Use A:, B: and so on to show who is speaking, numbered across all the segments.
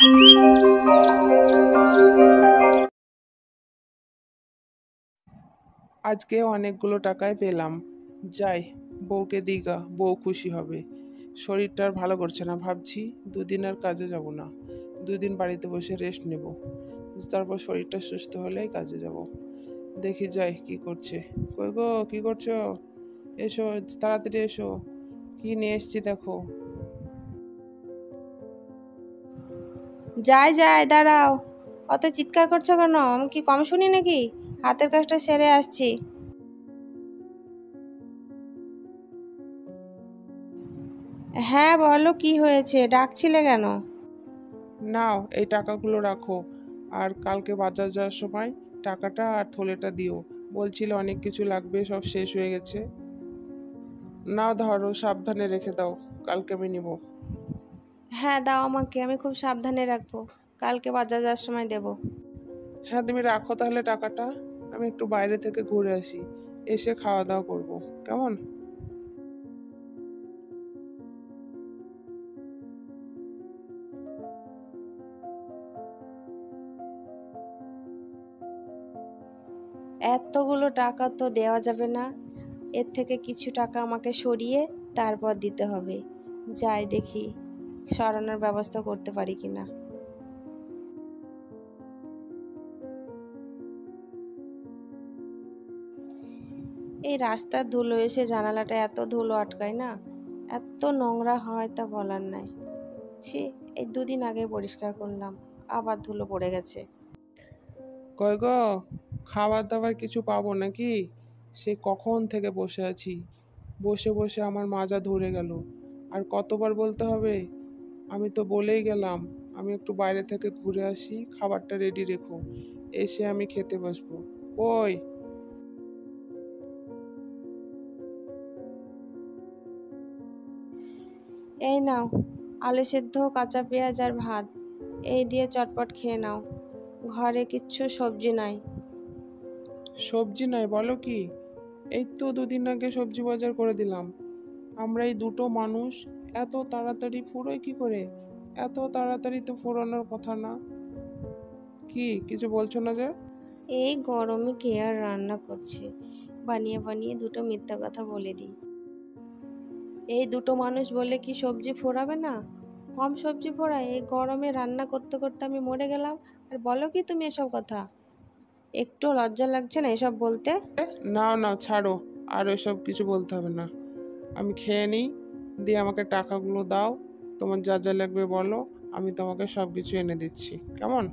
A: আজকে অনেকগুলো টাকাই পেলাম। যাই, বউকে দিগা, বউ খুশি হবে। শরীরটা আর ভালো করছে না, ভাবছি দুদিন আর কাজে যাব না, দুদিন বাড়িতে বসে রেস্ট নেব। তারপর শরীরটা সুস্থ হলেই কাজে যাব। দেখি যাই কি করছে। কই গো, কি করছো? এসো, তাড়াতাড়ি এসো, কি নিয়ে এসছি দেখো।
B: যাই যাই, দাঁড়াও। অত চিৎকার করছো কেন? আমি কি কম শুনি নাকি? হাতের কাজটা সেরে আসছি। হ্যাঁ বলো, কি হয়েছে? ডাকছিলে কেন?
A: নাও, এই টাকাগুলো রাখো, আর কালকে বাজার যাওয়ার সময় টাকাটা আর থলেটা দিও। বলছিল অনেক কিছু লাগবে, সব শেষ হয়ে গেছে। নাও ধরো, সাবধানে রেখে দাও, কালকে আমি নিব।
B: হ্যাঁ দাও আমাকে, আমি খুব সাবধানে রাখবো। কালকে বাজার যাওয়ার সময় দেবো।
A: হ্যাঁ, তুমি রাখো তাহলে টাকাটা। আমি একটু বাইরে থেকে ঘুরে আসি, এসে খাওয়া দাওয়া করবো, কেমন?
B: এতগুলো টাকা তো দেওয়া যাবে না। এর থেকে কিছু টাকা আমাকে সরিয়ে তারপর দিতে হবে। যাই দেখি, সরানোর ব্যবস্থা করতে পারি কিনা। এই রাস্তার ধুলো এসে জানালাটা এত ধুলো আটকায় না, এত নোংরা হয় তা বলার নাই। ছি, এই দুদিন আগে পরিষ্কার করলাম, আবার ধুলো পড়ে গেছে।
A: কই গো, খাবার দাবার কিছু পাবো নাকি? সে কখন থেকে বসে আছি, বসে বসে আমার মাজা ধরে গেল। আর কতবার বলতে হবে? আমি তো বলেই গেলাম আমি একটু বাইরে থেকে ঘুরে আসি, খাবারটা রেডি রেখো, এসে আমি খেতে বসবো। কই?
B: এই নাও, আলু সেদ্ধ, কাঁচা পেঁয়াজ আর ভাত, এই দিয়ে চটপট খেয়ে নাও। ঘরে কিচ্ছু সবজি নাই।
A: সবজি নাই বলো কি? এই তো দুদিন আগে সবজি বাজার করে দিলাম। আমরা এই দুটো মানুষ, এত তাড়াতাড়ি ফুরোয় কি করে? এত তাড়াতাড়ি তো ফুরানোর কথা না। কি কিছু বলছো না যে?
B: এই গরমে কে আর রান্না করছে? বানিয়ে বানিয়ে দুটো মিথ্যা কথা বলে দিই। এই দুটো মানুষ বলে কি সবজি ফোরাবে না? কম সবজি ফোড়ায়? এই গরমে রান্না করতে করতে আমি মরে গেলাম, আর বলো কি তুমি এসব কথা? একটু লজ্জা লাগছে না এসব বলতে?
A: না না, ছাড়ো, আর এসব কিছু বলতে হবে না। আমি খেয়ে নিই, দিয়ে আমাকে টাকাগুলো দাও। তোমার যা যা লাগবে বলো, আমি তোমাকে সব কিছু এনে দিচ্ছি, কেমন?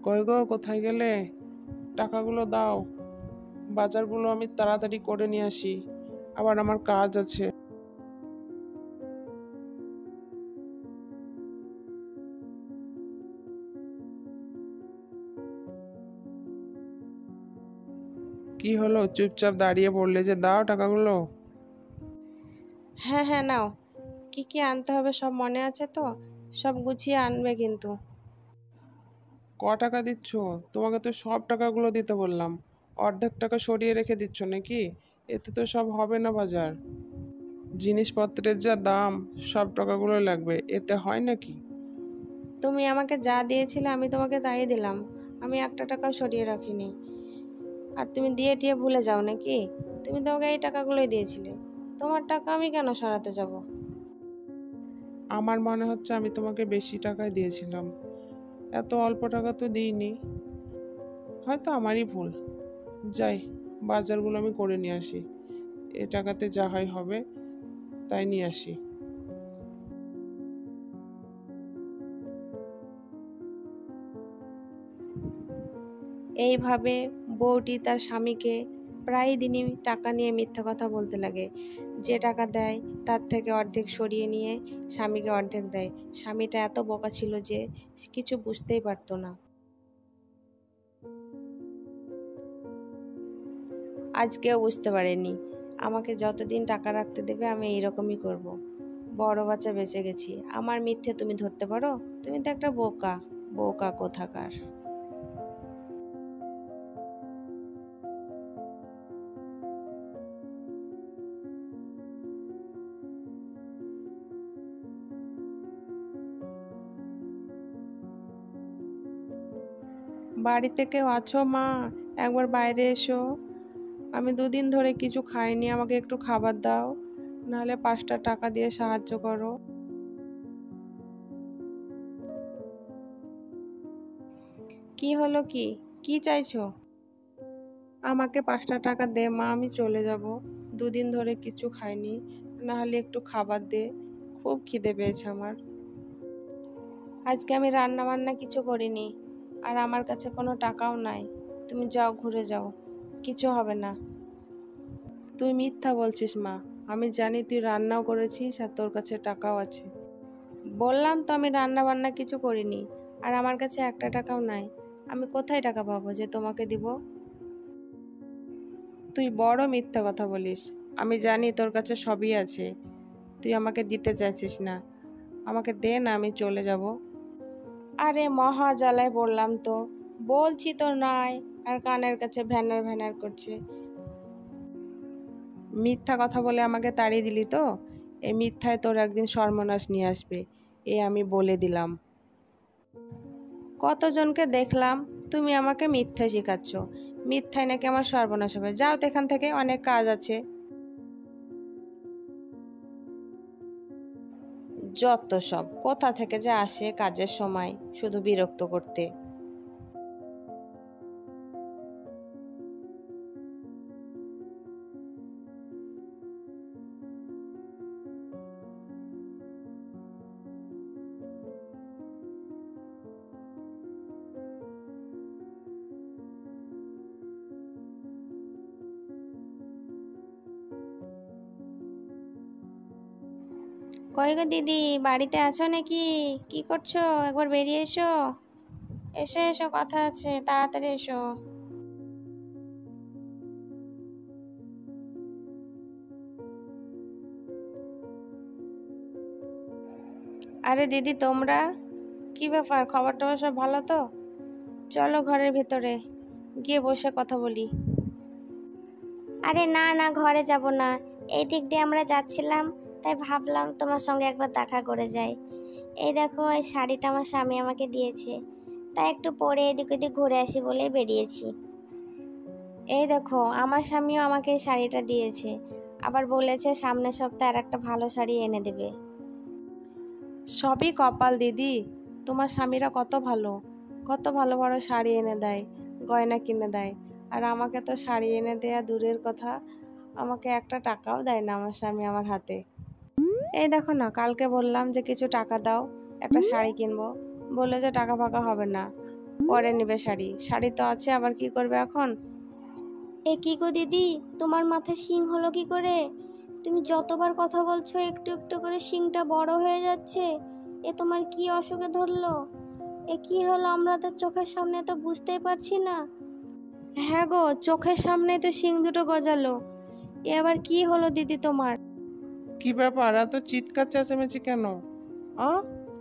A: কই গো, কোথায় গেলে? টাকাগুলো দাও, বাজারগুলো আমি তাড়াতাড়ি করে নিয়ে আসি, আবার আমার কাজ আছে। কি হলো, চুপচাপ দাঁড়িয়ে পড়লে যে? দাও টাকাগুলো।
B: হ্যাঁ হ্যাঁ নাও। কি কি আনতে হবে সব মনে আছে তো? সব গুছিয়ে আনবে কিন্তু।
A: ক টাকা দিচ্ছ? তোমাকে তো সব টাকাগুলো দিতে বললাম, অর্ধেক টাকা সরিয়ে রেখে দিচ্ছ নাকি? এতে তো সব হবে না বাজার। জিনিসপত্রের যা দাম, সব টাকাগুলো লাগবে, এতে হয় নাকি?
B: তুমি আমাকে যা দিয়েছিলে আমি তোমাকে তাই দিলাম। আমি একটা টাকাও সরিয়ে রাখিনি। আর তুমি দিয়ে টিয়ে ভুলে যাও নাকি? তুমি তো আমাকে এই টাকাগুলোই দিয়েছিলে। তোমার টাকা আমি কেন সরাতে যাব?
A: আমার মনে হচ্ছে আমি তোমাকে বেশি টাকায় দিয়েছিলাম, এত অল্প টাকা তো দিইনি। হয়তো আমারই ভুল। যাই, বাজারগুলো আমি করে নিয়ে আসি, এ টাকাতে যা হয় হবে, তাই নিয়ে আসি।
B: এইভাবে বউটি তার স্বামীকে প্রায় দিনই টাকা নিয়ে মিথ্যা কথা বলতে লাগে। যে টাকা দেয় তার থেকে অর্ধেক সরিয়ে নিয়ে স্বামীকে অর্ধেক দেয়। স্বামীটা এত বোকা ছিল যে সে কিছু বুঝতেই পারতো না। আজকেও বুঝতে পারেনি। আমাকে যতদিন টাকা রাখতে দেবে আমি এইরকমই করব। বড় বাচ্চা বেঁচে গেছি, আমার মিথ্যে তুমি ধরতে পারো? তুমি তো একটা বোকা, বোকা কোথাকার। বাড়িতে কেউ আছো মা? একবার বাইরে এসো। আমি দুদিন ধরে কিছু খাইনি, আমাকে একটু খাবার দাও, নাহলে 5টা টাকা দিয়ে সাহায্য করো। কি হলো, কি কি চাইছো? আমাকে 5টা টাকা দে মা, আমি চলে যাব। দুদিন ধরে কিছু খাইনি, নাহলে একটু খাবার দে, খুব খিদে পেয়েছে আমার। আজকে আমি রান্না বান্না কিছু করিনি, আর আমার কাছে কোনো টাকাও নাই। তুমি যাও, ঘুরে যাও, কিছু হবে না। তুই মিথ্যা বলছিস মা, আমি জানি তুই রান্নাও করেছিস আর তোর কাছে টাকাও আছে। বললাম তো আমি রান্না বান্না কিছু করিনি, আর আমার কাছে একটা টাকাও নাই। আমি কোথায় টাকা পাবো যে তোমাকে দিব? তুই বড় মিথ্যা কথা বলিস। আমি জানি তোর কাছে সবই আছে, তুই আমাকে দিতে চাইছিস না। আমাকে দে না, আমি চলে যাব। আরে মহা জ্বালায় বললাম তো, বলছি তো নাই, আর কানের কাছে ভ্যানার ভ্যানার করছে। মিথ্যা কথা বলে আমাকে তাড়িয়ে দিলি তো? এই মিথ্যায় তোর একদিন সর্বনাশ নিয়ে আসবে, এ আমি বলে দিলাম। কতজনকে দেখলাম, তুমি আমাকে মিথ্যা শেখাচ্ছ। মিথ্যায় নাকি আমার সর্বনাশ হবে। যাও তো এখান থেকে, অনেক কাজ আছে। যত সব, কোথা থেকে যে আসে কাজের সময় শুধু বিরক্ত করতে। কই গো দিদি, বাড়িতে আছো নাকি? কি করছো? একবার বেরিয়ে এসো। এসো এসো, কথা আছে, তাড়াতাড়ি এসো। আরে দিদি, তোমরা কি ব্যাপার, খবর টবর সব ভালো তো? চলো ঘরের ভেতরে গিয়ে বসে কথা বলি।
C: আরে না না, ঘরে যাব না। এই দিক দিয়ে আমরা যাচ্ছিলাম, তাই ভাবলাম তোমার সঙ্গে একবার দেখা করে যাই। এই দেখো, এই শাড়িটা আমার স্বামী আমাকে দিয়েছে, তাই একটু পরে এদিক ওদিক ঘুরে আসি বলে বেরিয়েছি।
B: এই দেখো, আমার স্বামীও আমাকে এই শাড়িটা দিয়েছে, আবার বলেছে সামনের সপ্তাহে আর একটা ভালো শাড়ি এনে দেবে। সবই কপাল দিদি, তোমার স্বামীরা কত ভালো, কত ভালো ভালো শাড়ি এনে দেয়, গয়না কিনে দেয়। আর আমাকে তো শাড়ি এনে দেয়া দূরের কথা, আমাকে একটা টাকাও দেয় না আমার স্বামী আমার হাতে। এই দেখো না, কালকে বললাম যে কিছু টাকা দাও, একটা শাড়ি কিনবো, বললো যে টাকা ফাকা হবে না, পরে নেবে শাড়ি। শাড়ি তো আছে, আবার কি করবে এখন?
C: এ কি গো দিদি, তোমার মাথায় শিং হলো কি করে? তুমি যতবার কথা বলছো একটু একটু করে শিংটা বড় হয়ে যাচ্ছে। এ তোমার কি অসুখে ধরলো? এ কি হলো, আমরা তো চোখের সামনে তো বুঝতেই পারছি না।
B: হ্যাঁ গো, চোখের সামনেই তো শিং দুটো গজালো। এ আবার কি হলো দিদি তোমার?
A: কি ব্যাপার, এত চিৎকার চেঁচামেচি কেন? আ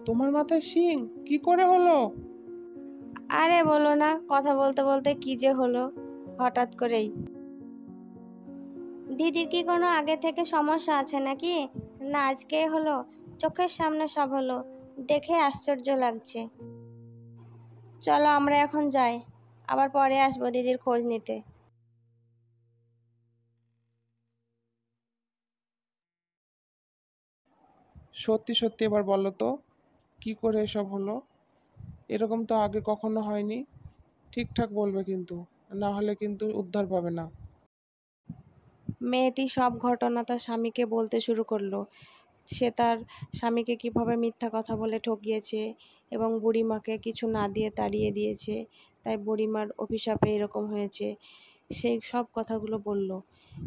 A: তোমার মাথায় শিং কি করে হলো?
B: আরে বলো না, কথা বলতে বলতে কি যে হলো হঠাৎ করেই।
C: দিদির কি কোনো আগে থেকে সমস্যা আছে নাকি? না আজকে হলো, চোখের সামনে সব হলো, দেখে আশ্চর্য লাগছে।
B: চলো আমরা এখন যাই, আবার পরে আসবো দিদির খোঁজ নিতে।
A: সত্যি সত্যি এবার বলো তো, কি করে এসব হলো? এরকম তো আগে কখনো হয়নি। ঠিকঠাক বলবে কিন্তু, না হলে কিন্তু উদ্ধার পাবে না।
B: মেয়েটি সব ঘটনা তার স্বামীকে বলতে শুরু করলো। সে তার স্বামীকে কিভাবে মিথ্যা কথা বলে ঠকিয়েছে এবং বুড়িমাকে কিছু না দিয়ে তাড়িয়ে দিয়েছে, তাই বুড়িমার অভিশাপে এরকম হয়েছে, সেই সব কথাগুলো বলল।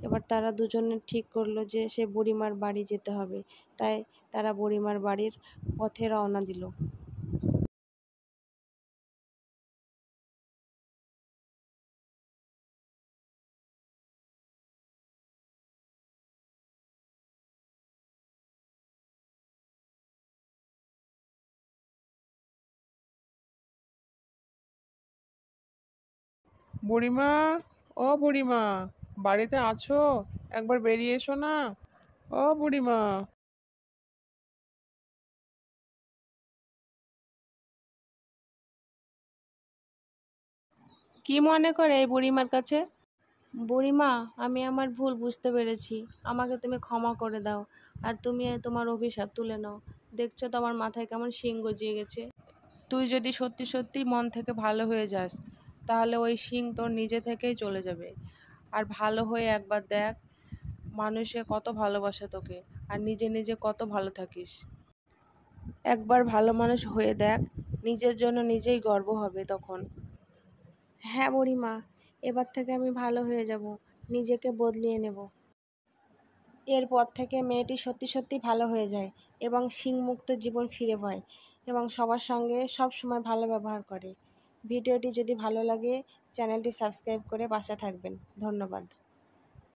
B: এবার তারা দুজনে ঠিক করলো যে সে বুড়িমার বাড়ি যেতে হবে, তাই তারা বুড়িমার বাড়ির পথে রওনা দিল।
A: বুড়িমা, ও বুড়িমা, বাড়িতে আছো? একবার বেরিয়ে এসো না। ও বুড়িমা।
B: কি মনে করে এই বুড়িমার কাছে? বুড়িমা, আমি আমার ভুল বুঝতে পেরেছি, আমাকে তুমি ক্ষমা করে দাও। আর তুমি তোমার অভিশাপ তুলে নাও। দেখছো তো আমার মাথায় কেমন শিং গজিয়ে গেছে। তুই যদি সত্যি সত্যি মন থেকে ভালো হয়ে যাস, তাহলে ওই শিং তোর নিজে থেকেই চলে যাবে। আর ভালো হয়ে একবার দেখ, মানুষে কত ভালোবাসে তোকে, আর নিজে নিজে কত ভালো থাকিস। একবার ভালো মানুষ হয়ে দেখ, নিজের জন্য নিজেই গর্ব হবে তখন। হ্যাঁ বুড়িমা, এবার থেকে আমি ভালো হয়ে যাব, নিজেকে বদলিয়ে নেব। এরপর থেকে মেয়েটি সত্যি সত্যি ভালো হয়ে যায় এবং শিংমুক্ত জীবন ফিরে পায় এবং সবার সঙ্গে সব সময় ভালো ব্যবহার করে। ভিডিওটি যদি ভালো লাগে, চ্যানেলটি সাবস্ক্রাইব করে পাশে থাকবেন। ধন্যবাদ।